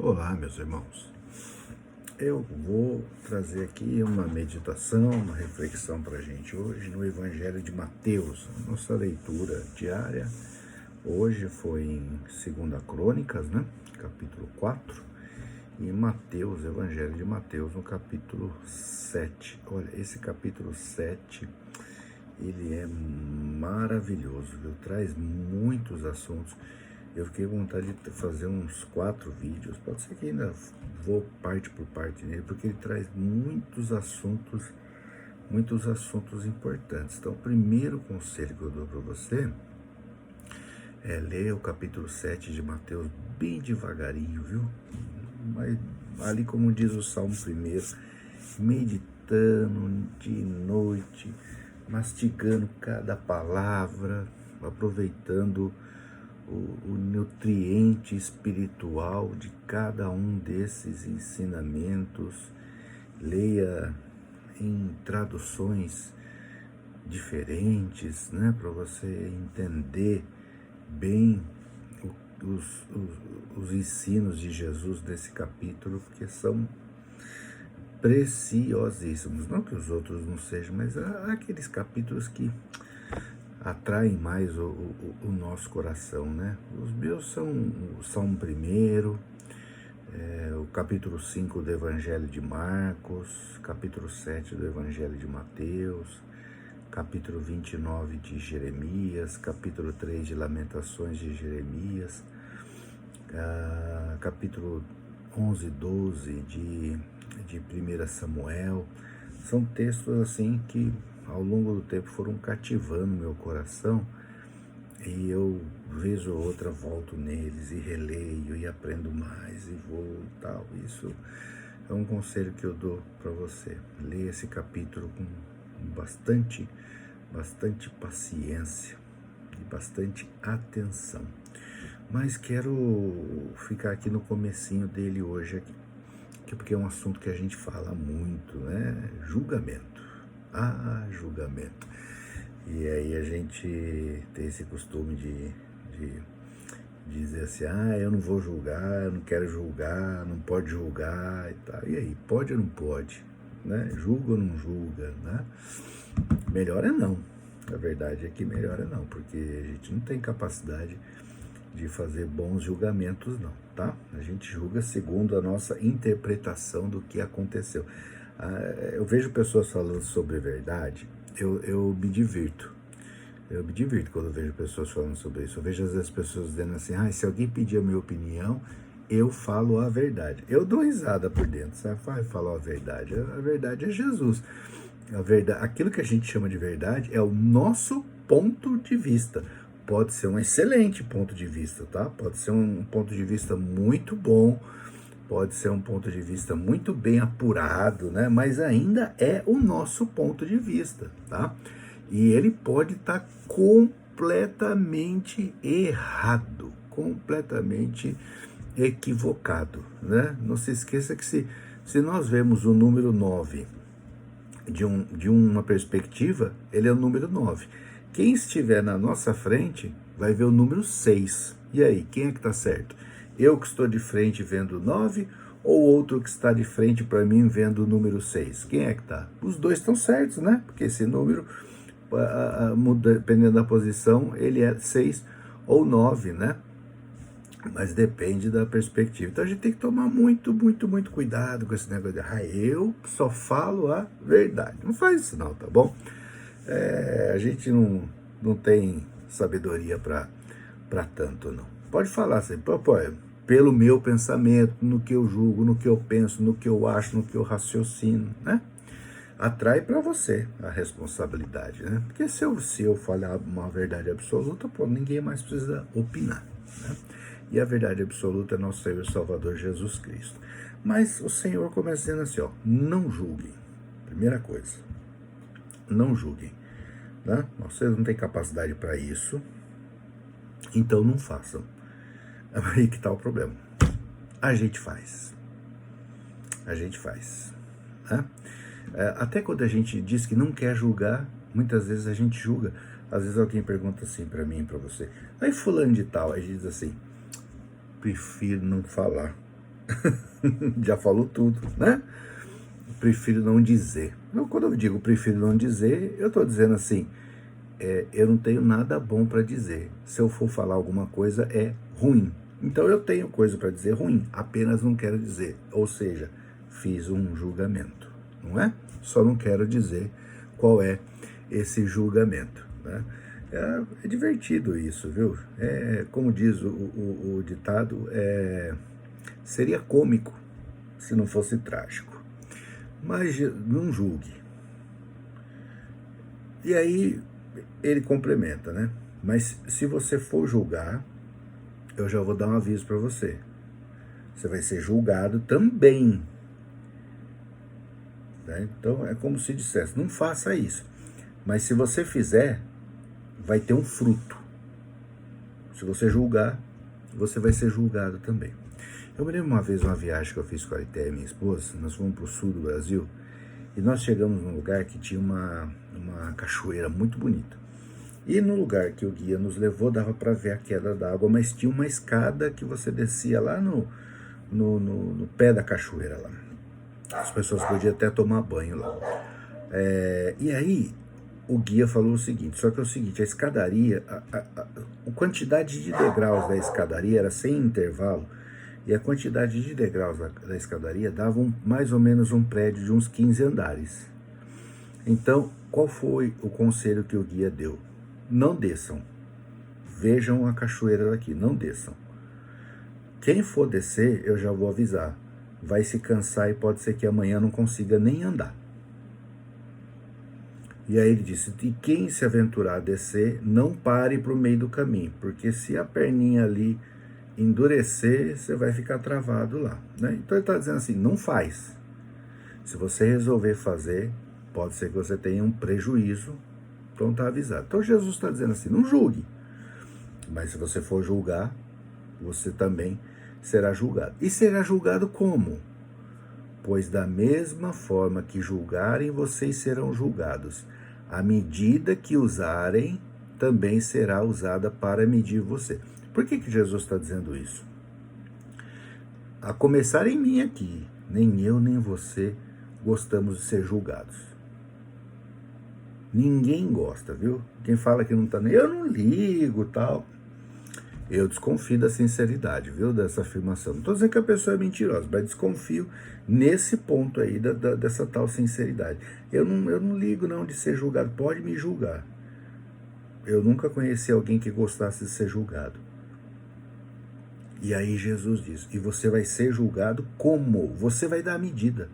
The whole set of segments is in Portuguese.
Olá, meus irmãos. Eu vou trazer aqui uma meditação, uma reflexão para a gente hoje no Evangelho de Mateus, nossa leitura diária. Hoje foi em 2 Crônicas, né? Capítulo 4, e Mateus, Evangelho de Mateus, no capítulo 7. Olha, esse capítulo 7, ele é maravilhoso, viu? Traz muitos assuntos. Eu fiquei com vontade de fazer uns 4 vídeos, pode ser que ainda vou parte por parte nele, porque ele traz muitos assuntos importantes. Então, o primeiro conselho que eu dou para você é ler o capítulo 7 de Mateus bem devagarinho, viu? Mas ali, como diz o Salmo 1, meditando de noite, mastigando cada palavra, aproveitando o nutriente espiritual de cada um desses ensinamentos. Leia em traduções diferentes, né, para você entender bem os ensinos de Jesus nesse capítulo, porque são preciosíssimos. Não que os outros não sejam, mas há aqueles capítulos que atraem mais o nosso coração, né? Os meus são o Salmo 1, o capítulo 5 do Evangelho de Marcos, capítulo 7 do Evangelho de Mateus, capítulo 29 de Jeremias, capítulo 3 de Lamentações de Jeremias, capítulo 11 e 12 de 1 Samuel. São textos assim que ao longo do tempo foram cativando meu coração, e eu vez ou outra volto neles e releio e aprendo mais e vou e tal. Isso é um conselho que eu dou para você. Leia esse capítulo com bastante paciência e bastante atenção. Mas quero ficar aqui no comecinho dele hoje, aqui, porque é um assunto que a gente fala muito, né? Julgamento. Julgamento. E aí a gente tem esse costume de dizer assim, eu não vou julgar, eu não quero julgar, não pode julgar e tal. E aí, pode ou não pode? Né? Julga ou não julga? Né? Melhor é não. A verdade é que melhor é não, porque a gente não tem capacidade de fazer bons julgamentos não, tá? A gente julga segundo a nossa interpretação do que aconteceu. Eu vejo pessoas falando sobre verdade, eu me divirto. Eu me divirto quando eu vejo pessoas falando sobre isso. Eu vejo às vezes pessoas dizendo assim, se alguém pedir a minha opinião, eu falo a verdade. Eu dou risada por dentro, sabe? Falar a verdade. A verdade é Jesus. A verdade, aquilo que a gente chama de verdade é o nosso ponto de vista. Pode ser um excelente ponto de vista, tá? Pode ser um ponto de vista muito bom, pode ser um ponto de vista muito bem apurado, né? Mas ainda é o nosso ponto de vista, tá? E ele pode estar completamente errado, completamente equivocado, né? Não se esqueça que se nós vemos o número 9 de uma perspectiva, ele é o número 9. Quem estiver na nossa frente vai ver o número 6. E aí, quem é que está certo? Eu que estou de frente vendo o 9 ou outro que está de frente para mim vendo o número 6? Quem é que está? Os dois estão certos, né? Porque esse número, dependendo da posição, ele é 6 ou 9, né? Mas depende da perspectiva. Então a gente tem que tomar muito cuidado com esse negócio de eu só falo a verdade. Não faz isso não, tá bom? A gente não tem sabedoria para tanto, não. Pode falar assim, pelo meu pensamento, no que eu julgo, no que eu penso, no que eu acho, no que eu raciocino, né? Atrai para você a responsabilidade, né? Porque se eu falar uma verdade absoluta, ninguém mais precisa opinar, né? E a verdade absoluta é nosso Senhor e Salvador Jesus Cristo. Mas o Senhor começa dizendo assim, não julguem. Primeira coisa, não julguem. Né? Vocês não têm capacidade para isso, então não façam. Aí que está o problema. A gente faz. Né? Até quando a gente diz que não quer julgar, muitas vezes a gente julga. Às vezes alguém pergunta assim para mim e para você, aí fulano de tal, aí diz assim, prefiro não falar. Já falou tudo, né? Prefiro não dizer. Quando eu digo prefiro não dizer, eu estou dizendo assim, eu não tenho nada bom para dizer. Se eu for falar alguma coisa, é ruim. Então eu tenho coisa para dizer ruim, apenas não quero dizer. Ou seja, fiz um julgamento, não é? Só não quero dizer qual é esse julgamento, né? É divertido isso, viu? Como diz o ditado, seria cômico se não fosse trágico. Mas não julgue. E aí ele complementa, né? Mas se você for julgar, eu já vou dar um aviso para você. Você vai ser julgado também. Né? Então é como se dissesse, não faça isso. Mas se você fizer, vai ter um fruto. Se você julgar, você vai ser julgado também. Eu me lembro uma vez uma viagem que eu fiz com a Aité e minha esposa, nós fomos para o sul do Brasil, e nós chegamos num lugar que tinha uma cachoeira muito bonita. E no lugar que o guia nos levou, dava para ver a queda d'água, mas tinha uma escada que você descia lá no pé da cachoeira lá. As pessoas podiam até tomar banho lá. E aí o guia falou o seguinte, só que é o seguinte, a escadaria, a quantidade de degraus da escadaria era sem intervalo, e a quantidade de degraus da escadaria dava mais ou menos um prédio de uns 15 andares. Então, qual foi o conselho que o guia deu? Não desçam. Vejam a cachoeira daqui, não desçam. Quem for descer, eu já vou avisar, vai se cansar e pode ser que amanhã não consiga nem andar. E aí ele disse, e quem se aventurar a descer, não pare para o meio do caminho, porque se a perninha ali endurecer, você vai ficar travado lá, né? Então ele está dizendo assim, não faz. Se você resolver fazer, pode ser que você tenha um prejuízo, então está avisado. Então Jesus está dizendo assim, não julgue, mas se você for julgar, você também será julgado. E será julgado como? Pois da mesma forma que julgarem, vocês serão julgados. A medida que usarem também será usada para medir você. Por que Jesus está dizendo isso? A começar em mim aqui, nem eu nem você gostamos de ser julgados. Ninguém gosta, viu? Quem fala que não está nem, eu não ligo, tal. Eu desconfio da sinceridade, viu, dessa afirmação. Não estou dizendo que a pessoa é mentirosa, mas desconfio nesse ponto aí dessa tal sinceridade. Eu não ligo não de ser julgado, pode me julgar. Eu nunca conheci alguém que gostasse de ser julgado. E aí Jesus diz, e você vai ser julgado como? Você vai dar a medida.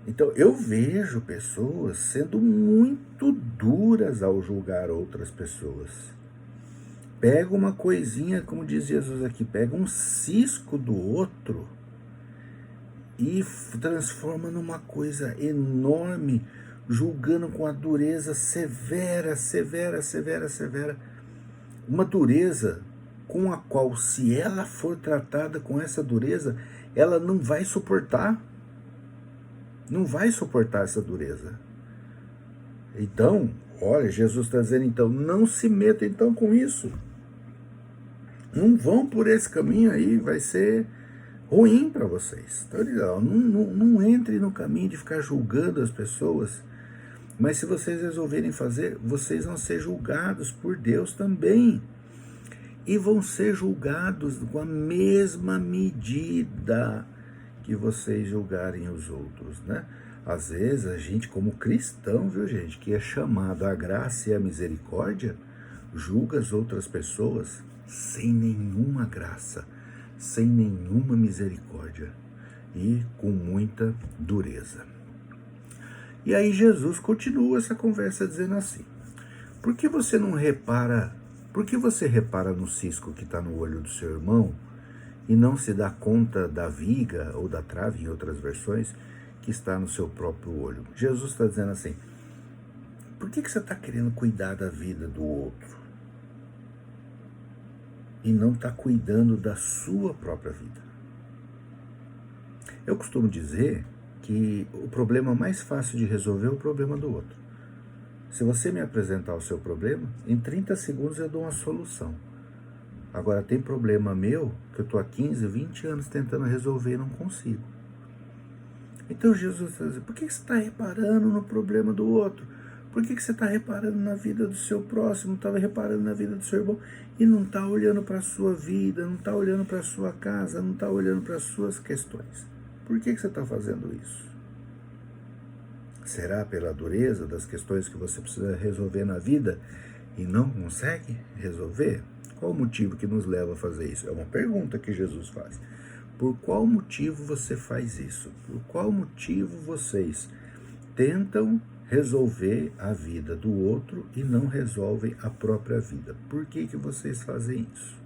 Então eu vejo pessoas sendo muito duras ao julgar outras pessoas. Pega uma coisinha, como diz Jesus aqui, pega um cisco do outro e transforma numa coisa enorme, julgando com a dureza severa, severa, severa, severa. Uma dureza com a qual, se ela for tratada com essa dureza, ela não vai suportar. Não vai suportar essa dureza. Então, olha, Jesus está dizendo, então, não se meta então com isso. Não vão por esse caminho aí, vai ser ruim para vocês. Então, ele diz, não entre no caminho de ficar julgando as pessoas, mas se vocês resolverem fazer, vocês vão ser julgados por Deus também. E vão ser julgados com a mesma medida que vocês julgarem os outros, né? Às vezes a gente, como cristão, viu gente, que é chamado à graça e à misericórdia, julga as outras pessoas sem nenhuma graça, sem nenhuma misericórdia e com muita dureza. E aí Jesus continua essa conversa dizendo assim, por que você repara no cisco que está no olho do seu irmão e não se dá conta da viga ou da trave, em outras versões, que está no seu próprio olho? Jesus está dizendo assim, por que você está querendo cuidar da vida do outro e não está cuidando da sua própria vida? Eu costumo dizer que o problema mais fácil de resolver é o problema do outro. Se você me apresentar o seu problema, em 30 segundos eu dou uma solução. Agora tem problema meu que eu estou há 15, 20 anos tentando resolver e não consigo. Então Jesus está dizendo, por que você está reparando no problema do outro? Por que você está reparando na vida do seu próximo, estava reparando na vida do seu irmão e não está olhando para a sua vida, não está olhando para a sua casa, não está olhando para as suas questões? Por que você está fazendo isso? Será pela dureza das questões que você precisa resolver na vida e não consegue resolver? Qual o motivo que nos leva a fazer isso? É uma pergunta que Jesus faz. Por qual motivo você faz isso? Por qual motivo vocês tentam resolver a vida do outro e não resolvem a própria vida? Por que vocês fazem isso?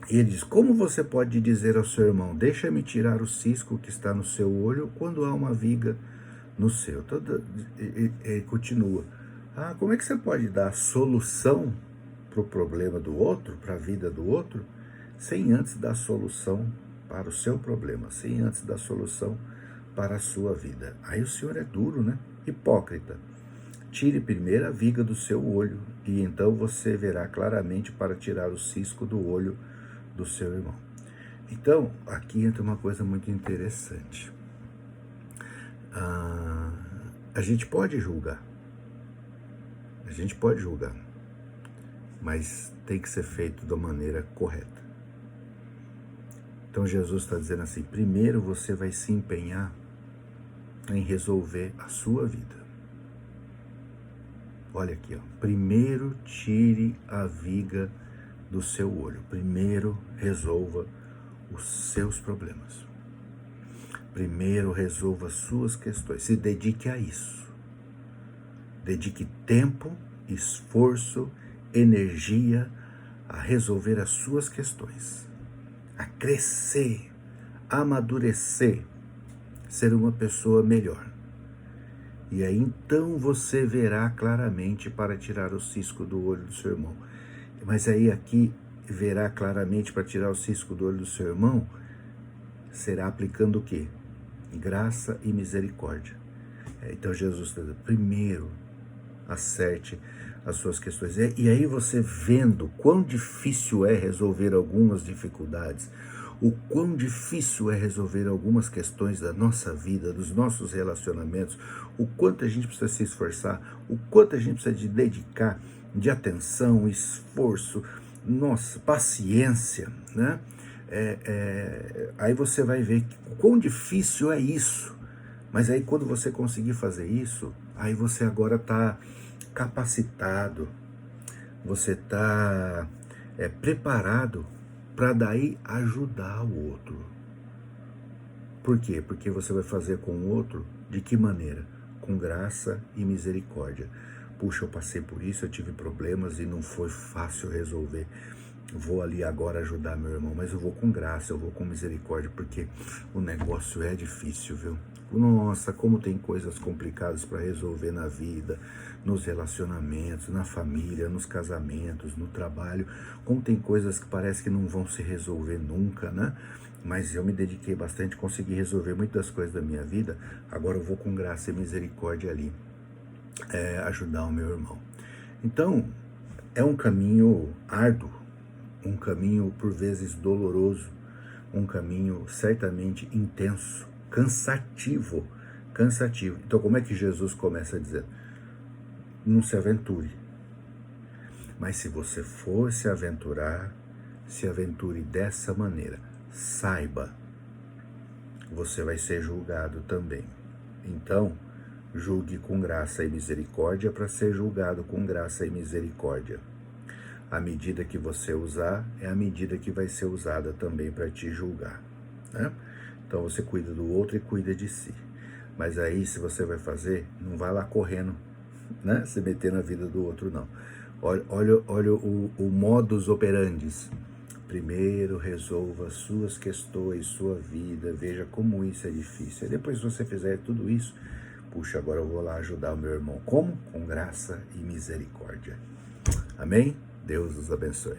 E ele diz, como você pode dizer ao seu irmão, deixa-me tirar o cisco que está no seu olho quando há uma viga no seu? Ele continua, como é que você pode dar a solução para o problema do outro, para a vida do outro, sem antes dar solução para o seu problema, sem antes dar solução para a sua vida? Aí o Senhor é duro, né? Hipócrita. Tire primeiro a viga do seu olho, e então você verá claramente para tirar o cisco do olho do seu irmão. Então, aqui entra uma coisa muito interessante. A gente pode julgar. A gente pode julgar. Mas tem que ser feito da maneira correta. Então Jesus está dizendo assim, primeiro você vai se empenhar em resolver a sua vida. Olha aqui, ó. Primeiro tire a viga do seu olho. Primeiro resolva os seus problemas. Primeiro resolva as suas questões. Se dedique a isso. Dedique tempo, esforço, energia a resolver as suas questões. A crescer, amadurecer, ser uma pessoa melhor. E aí então você verá claramente para tirar o cisco do olho do seu irmão. Mas aí aqui, verá claramente para tirar o cisco do olho do seu irmão, será aplicando o quê? Graça e misericórdia. Então Jesus está dizendo, primeiro acerte as suas questões. E aí você vendo quão difícil é resolver algumas dificuldades, o quão difícil é resolver algumas questões da nossa vida, dos nossos relacionamentos, o quanto a gente precisa se esforçar, o quanto a gente precisa de dedicar, de atenção, esforço, nossa, paciência, né? Aí você vai ver o quão difícil é isso. Mas aí quando você conseguir fazer isso, aí você agora está capacitado, você está preparado para daí ajudar o outro. Por quê? Porque você vai fazer com o outro de que maneira? Com graça e misericórdia. Puxa, eu passei por isso, eu tive problemas e não foi fácil resolver. Vou ali agora ajudar meu irmão, mas eu vou com graça, eu vou com misericórdia, porque o negócio é difícil, viu? Nossa, como tem coisas complicadas para resolver na vida, nos relacionamentos, na família, nos casamentos, no trabalho, como tem coisas que parece que não vão se resolver nunca, né? Mas eu me dediquei bastante, consegui resolver muitas coisas da minha vida, agora eu vou com graça e misericórdia ali ajudar o meu irmão. Então, é um caminho árduo, um caminho por vezes doloroso, um caminho certamente intenso, cansativo. Então como é que Jesus começa dizendo? Não se aventure. Mas se você for se aventurar, se aventure dessa maneira. Saiba, você vai ser julgado também. Então, julgue com graça e misericórdia para ser julgado com graça e misericórdia. A medida que você usar é a medida que vai ser usada também para te julgar, né? Então você cuida do outro e cuida de si. Mas aí, se você vai fazer, não vai lá correndo, né? Se meter na vida do outro, não. Olha o modus operandi. Primeiro resolva suas questões, sua vida, veja como isso é difícil. Aí depois, se você fizer tudo isso, puxa, agora eu vou lá ajudar o meu irmão. Como? Com graça e misericórdia. Amém? Deus os abençoe.